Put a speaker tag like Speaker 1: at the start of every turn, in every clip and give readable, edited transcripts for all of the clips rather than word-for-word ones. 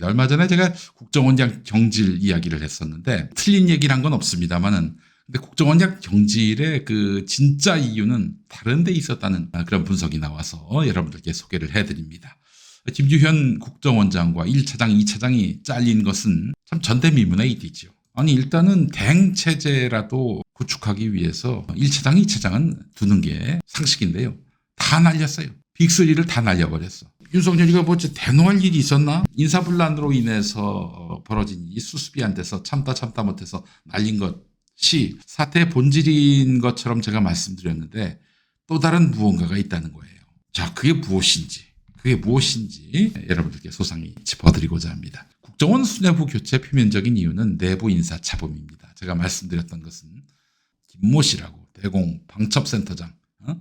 Speaker 1: 그렇습니다. 얼마 전에 제가 국정원장 경질 이야기를 했었는데 틀린 얘기를 한 건 없습니다만은 근데 국정원장 경질의 그 진짜 이유는 다른 데 있었다는 그런 분석이 나와서 여러분들께 소개를 해드립니다. 김주현 국정원장과 1차장, 2차장이 잘린 것은 참 전대미문의 일이죠. 아니 일단은 대행체제라도 구축하기 위해서 1차장, 2차장은 두는 게 상식인데요. 다 날렸어요. 빅3를 다 날려버렸어. 윤석열이가 뭐지 대노할 일이 있었나? 인사분란으로 인해서 벌어진 이 수습이 안 돼서 참다 못해서 날린 것이 사태의 본질인 것처럼 제가 말씀드렸는데 또 다른 무언가가 있다는 거예요. 자, 그게 무엇인지 여러분들께 소상히 짚어드리고자 합니다. 국정원 수뇌부 교체 표면적인 이유는 내부 인사 차범입니다. 제가 말씀드렸던 것은 김모 씨라고 대공 방첩센터장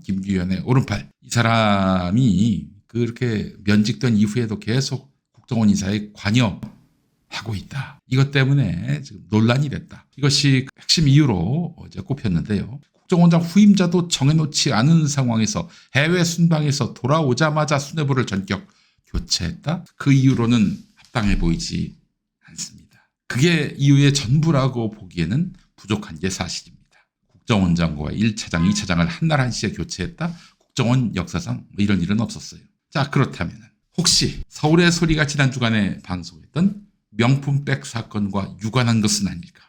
Speaker 1: 김규현의 오른팔 이 사람이 그렇게 면직된 이후에도 계속 국정원 인사에 관여하고 있다. 이것 때문에 지금 논란이 됐다. 이것이 핵심 이유로 어제 꼽혔는데요. 국정원장 후임자도 정해놓지 않은 상황에서 해외 순방에서 돌아오자마자 수뇌부를 전격 교체했다. 그 이유로는 합당해 보이지 않습니다. 그게 이유의 전부라고 보기에는 부족한 게 사실입니다. 국정원장과 1차장, 2차장을 한날 한시에 교체했다? 국정원 역사상 이런 일은 없었어요. 자, 그렇다면 혹시 서울의 소리가 지난 주간에 방송했던 명품백 사건과 유관한 것은 아닐까?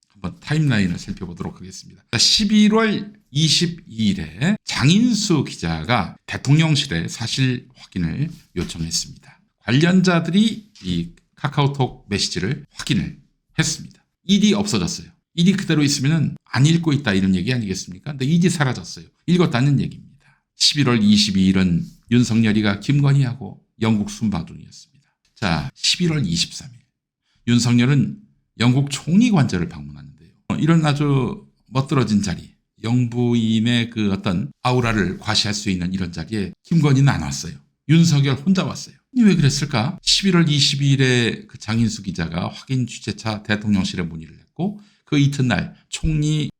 Speaker 1: 한번 타임라인을 살펴보도록 하겠습니다. 11월 22일에 장인수 기자가 대통령실에 사실 확인을 요청했습니다. 관련자들이 이 카카오톡 메시지를 확인을 했습니다. 일이 없어졌어요. 일이 그대로 있으면 안 읽고 있다 이런 얘기 아니겠습니까? 근데 일이 사라졌어요. 읽었다는 얘기입니다. 11월 22일은 윤석열이가 김건희하고 영국 순방 중이었습니다. 자, 11월 23일 윤석열은 영국 총리 관저를 방문하는데요. 이런 아주 멋들어진 자리, 영부인의 그 어떤 아우라를 과시할 수 있는 이런 자리에 김건희는 안 왔어요. 윤석열 혼자 왔어요. 왜 그랬을까? 11월 22일에 그 장인수 기자가 확인 취재차 대통령실에 문의를 했고 그 이튿날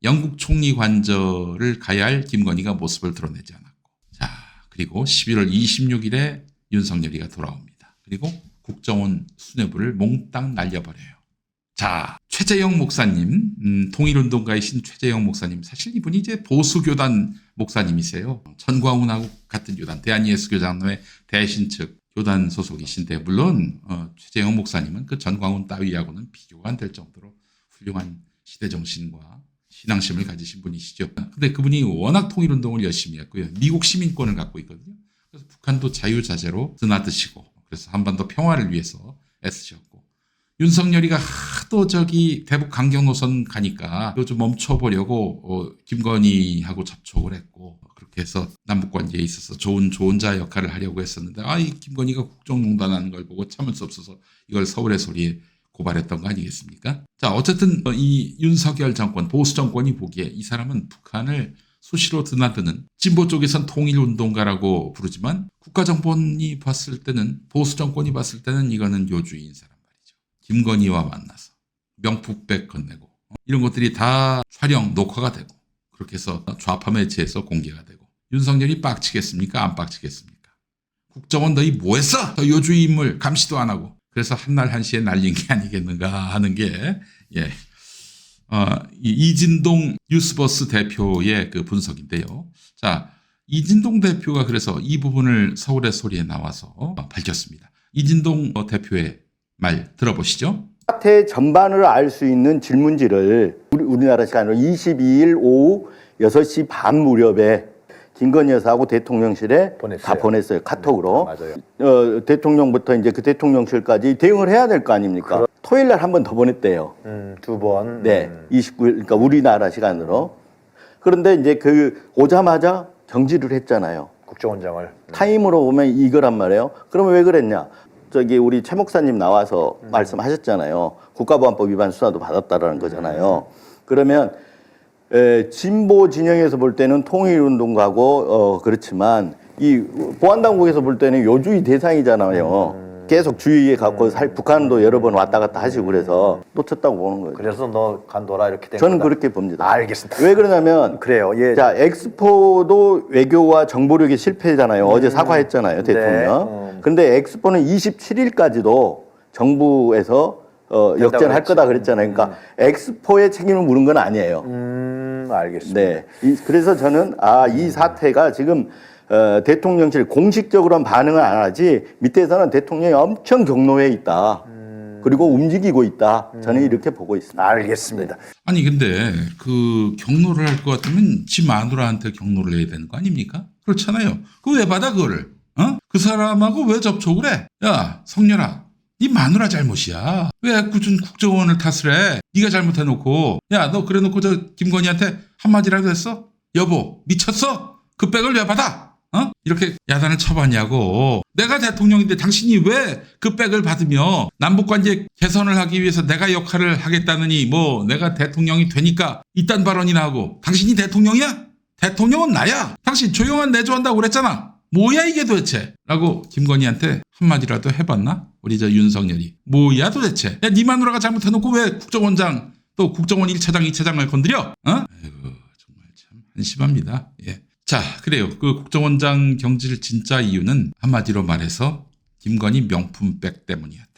Speaker 1: 영국 총리 관저를 가야 할 김건희가 모습을 드러내지 않았고 자, 그리고 11월 26일에 윤석열이가 돌아옵니다. 그리고 국정원 수뇌부를 몽땅 날려버려요. 자, 최재형 목사님, 통일운동가이신 최재형 목사님, 사실 이분이 이제 보수교단 목사님이세요. 전광훈하고 같은 교단, 대한예수교장로회 대신측 교단 소속이신데, 물론, 최재형 목사님은 그 전광훈 따위하고는 비교가 안 될 정도로 훌륭한 시대정신과 신앙심을 가지신 분이시죠. 근데 그분이 워낙 통일운동을 열심히 했고요. 미국 시민권을 갖고 있거든요. 그래서 북한도 자유자재로 드나드시고, 그래서 한반도 평화를 위해서 애쓰셨고, 윤석열이가 하도 대북 강경 노선 가니까 이거 좀 멈춰보려고 김건희하고 접촉을 했고 그렇게 해서 남북 관계에 있어서 좋은 자 역할을 하려고 했었는데 이 김건희가 국정농단하는 걸 보고 참을 수 없어서 이걸 서울의 소리에 고발했던 거 아니겠습니까? 자, 어쨌든 이 윤석열 정권, 보수 정권이 보기에 이 사람은 북한을 수시로 드나드는 진보 쪽에선 통일운동가라고 부르지만 국가정권이 봤을 때는 보수 정권이 봤을 때는 이거는 요주인 사람. 김건희와 만나서 명품백 건네고 이런 것들이 다 촬영, 녹화가 되고 그렇게 해서 좌파 매체에서 공개가 되고 윤석열이 빡치겠습니까? 안 빡치겠습니까? 국정원 너희 뭐했어? 너 요주의 인물 감시도 안 하고 그래서 한날 한시에 날린 게 아니겠는가 하는 게 이진동 뉴스버스 대표의 그 분석인데요. 자, 이진동 대표가 그래서 이 부분을 서울의 소리에 나와서 밝혔습니다. 이진동 대표의 말 들어보시죠.
Speaker 2: 사태 전반을 알 수 있는 질문지를 우리나라 시간으로 22일 오후 6시 반 무렵에 김건희 여사하고 대통령실에 다 보냈어요. 카톡으로. 맞아요. 대통령부터 이제 그 대통령실까지 대응을 해야 될 거 아닙니까? 토요일 날 한 번 더 보냈대요.
Speaker 3: 2번.
Speaker 2: 네. 29일, 그러니까 우리나라 시간으로. 그런데 이제 오자마자 정지를 했잖아요.
Speaker 3: 국정원장을.
Speaker 2: 타임으로 보면 이거란 말이에요. 그러면 왜 그랬냐? 우리 최 목사님 나와서 말씀하셨잖아요. 국가보안법 위반 수사도 받았다라는 거잖아요. 그러면 진보 진영에서 볼 때는 통일운동가고 그렇지만 이 보안당국에서 볼 때는 요주의 대상이잖아요. 계속 주의에 갖고 북한도 여러 번 왔다 갔다 하시고 그래서 놓쳤다고 보는 거예요.
Speaker 3: 그래서 너 간둬라 이렇게 된
Speaker 2: 저는
Speaker 3: 거다.
Speaker 2: 그렇게 봅니다.
Speaker 3: 알겠습니다.
Speaker 2: 왜 그러냐면
Speaker 3: 그래요. 예.
Speaker 2: 자, 엑스포도 외교와 정보력의 실패잖아요. 어제 사과했잖아요, 대통령.
Speaker 3: 네.
Speaker 2: 그런데 엑스포는 27일까지도 정부에서 역전할 거다 그랬잖아요. 그러니까 엑스포의 책임을 물은 건 아니에요.
Speaker 3: 알겠습니다.
Speaker 2: 네. 그래서 저는 이 사태가 지금 대통령실 공식적으로는 반응을 안 하지 밑에서는 대통령이 엄청 경로에 있다. 그리고 움직이고 있다. 저는 이렇게 보고 있습니다.
Speaker 3: 알겠습니다.
Speaker 1: 아니 근데 그 경로를 할 것 같으면 지 마누라한테 경로를 해야 되는 거 아닙니까? 그렇잖아요. 그 왜 받아 그거를? 그 사람하고 왜 접촉을 해? 야 성렬아, 네 마누라 잘못이야. 왜 꾸준 국정원을 탓을 해? 네가 잘못해놓고. 야 너 그래놓고 저 김건희한테 한마디라도 했어? 여보 미쳤어? 그 백을 왜 받아? 이렇게 야단을 쳐봤냐고. 내가 대통령인데 당신이 왜 그 백을 받으며 남북관계 개선을 하기 위해서 내가 역할을 하겠다느니 뭐 내가 대통령이 되니까 이딴 발언이나 하고. 당신이 대통령이야? 대통령은 나야. 당신 조용한 내조한다고 그랬잖아. 뭐야 이게 도대체? 라고 김건희한테 한마디라도 해봤나? 우리 저 윤석열이. 뭐야 도대체? 야, 네 마누라가 잘못해놓고 왜 국정원장 또 국정원 1차장 2차장을 건드려? 아이고 정말 참 한심합니다. 예. 자, 그래요. 그 국정원장 경질 진짜 이유는 한마디로 말해서 김건희 명품백 때문이었다.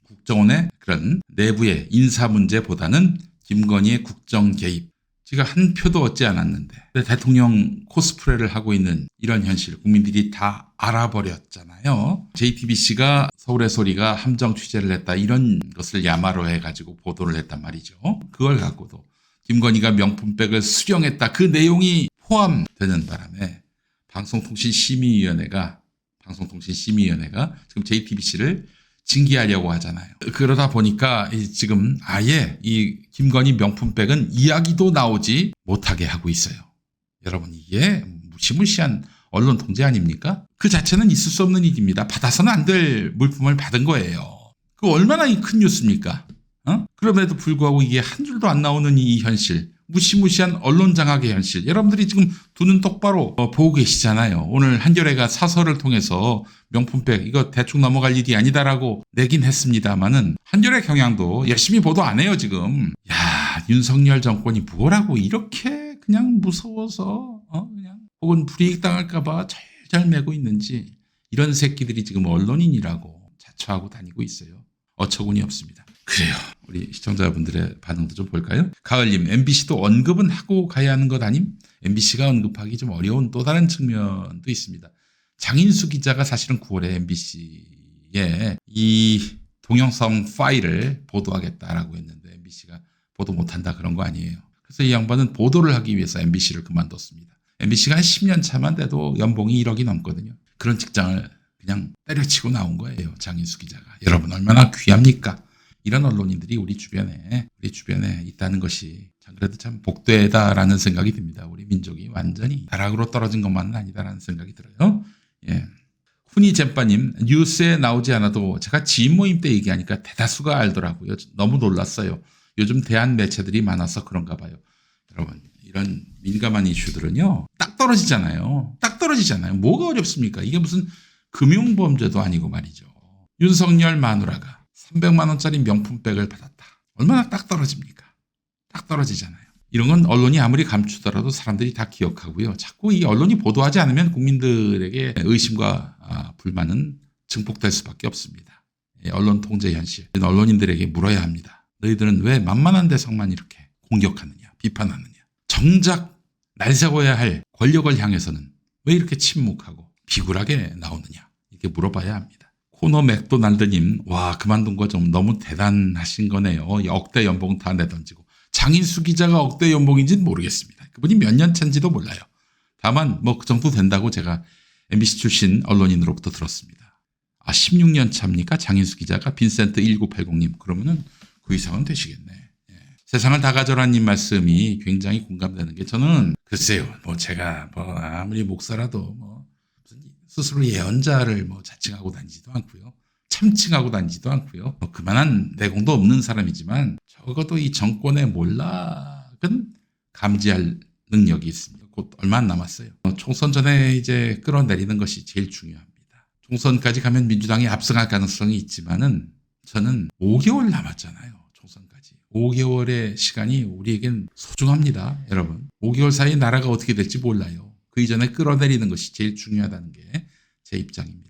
Speaker 1: 국정원의 그런 내부의 인사 문제보다는 김건희의 국정 개입. 제가 한 표도 얻지 않았는데 대통령 코스프레를 하고 있는 이런 현실 국민들이 다 알아버렸잖아요. JTBC가 서울의 소리가 함정 취재를 했다 이런 것을 야마로 해가지고 보도를 했단 말이죠. 그걸 갖고도 김건희가 명품백을 수령했다 그 내용이 포함되는 바람에 방송통신심의위원회가 지금 JTBC를 징계하려고 하잖아요. 그러다 보니까 지금 아예 이 김건희 명품백은 이야기도 나오지 못하게 하고 있어요. 여러분 이게 무시무시한 언론 통제 아닙니까? 그 자체는 있을 수 없는 일입니다. 받아서는 안 될 물품을 받은 거예요. 그 얼마나 큰 뉴스입니까? 그럼에도 불구하고 이게 한 줄도 안 나오는 이 현실. 무시무시한 언론 장악의 현실. 여러분들이 지금 두 눈 똑바로 보고 계시잖아요. 오늘 한겨레가 사설을 통해서 명품백 이거 대충 넘어갈 일이 아니다라고 내긴 했습니다만은 한겨레 경향도 열심히 보도 안 해요 지금. 야 윤석열 정권이 뭐라고 이렇게 그냥 무서워서 그냥 혹은 불이익 당할까봐 잘잘 매고 있는지 이런 새끼들이 지금 언론인이라고 자처하고 다니고 있어요. 어처구니 없습니다. 그래요. 우리 시청자분들의 반응도 좀 볼까요? 가을님, MBC도 언급은 하고 가야 하는 것 아님? MBC가 언급하기 좀 어려운 또 다른 측면도 있습니다. 장인수 기자가 사실은 9월에 MBC에 이 동영상 파일을 보도하겠다라고 했는데 MBC가 보도 못한다 그런 거 아니에요. 그래서 이 양반은 보도를 하기 위해서 MBC를 그만뒀습니다. MBC가 한 10년 차만 돼도 연봉이 1억이 넘거든요. 그런 직장을 그냥 때려치고 나온 거예요. 장인수 기자가. 여러분 얼마나 귀합니까? 이런 언론인들이 우리 주변에 있다는 것이 참 그래도 참 복되다라는 생각이 듭니다. 우리 민족이 완전히 나락으로 떨어진 것만은 아니다라는 생각이 들어요. 예. 훈이잼빠님 뉴스에 나오지 않아도 제가 지인 모임 때 얘기하니까 대다수가 알더라고요. 너무 놀랐어요. 요즘 대한 매체들이 많아서 그런가 봐요. 여러분 이런 민감한 이슈들은요. 딱 떨어지잖아요. 뭐가 어렵습니까? 이게 무슨 금융범죄도 아니고 말이죠. 윤석열 마누라가 300만 원짜리 명품백을 받았다. 얼마나 딱 떨어집니까? 딱 떨어지잖아요. 이런 건 언론이 아무리 감추더라도 사람들이 다 기억하고요. 자꾸 이 언론이 보도하지 않으면 국민들에게 의심과 불만은 증폭될 수밖에 없습니다. 언론 통제 현실. 언론인들에게 물어야 합니다. 너희들은 왜 만만한 대상만 이렇게 공격하느냐, 비판하느냐. 정작 날 세워야 할 권력을 향해서는 왜 이렇게 침묵하고 비굴하게 나오느냐. 이렇게 물어봐야 합니다. 코너 맥도날드님, 와 그만둔 거 좀 너무 대단하신 거네요. 억대 연봉 다 내던지고. 장인수 기자가 억대 연봉인지는 모르겠습니다. 그분이 몇 년 차인지도 몰라요. 다만 뭐 그 정도 된다고 제가 MBC 출신 언론인으로부터 들었습니다. 16년 차입니까? 장인수 기자가 빈센트 1980님. 그러면은 그 이상은 되시겠네. 예. 세상을 다 가져라님 말씀이 굉장히 공감되는 게 저는 글쎄요. 뭐 제가 뭐 아무리 목사라도 뭐 스스로 예언자를 뭐 자칭하고 다니지도 않고요. 참칭하고 다니지도 않고요. 뭐 그만한 내공도 없는 사람이지만 적어도 이 정권의 몰락은 감지할 능력이 있습니다. 곧 얼마 안 남았어요. 총선 전에 이제 끌어내리는 것이 제일 중요합니다. 총선까지 가면 민주당이 압승할 가능성이 있지만은 저는 5개월 남았잖아요. 총선까지. 5개월의 시간이 우리에겐 소중합니다. 여러분. 5개월 사이에 나라가 어떻게 될지 몰라요. 그 이전에 끌어내리는 것이 제일 중요하다는 게 제 입장입니다.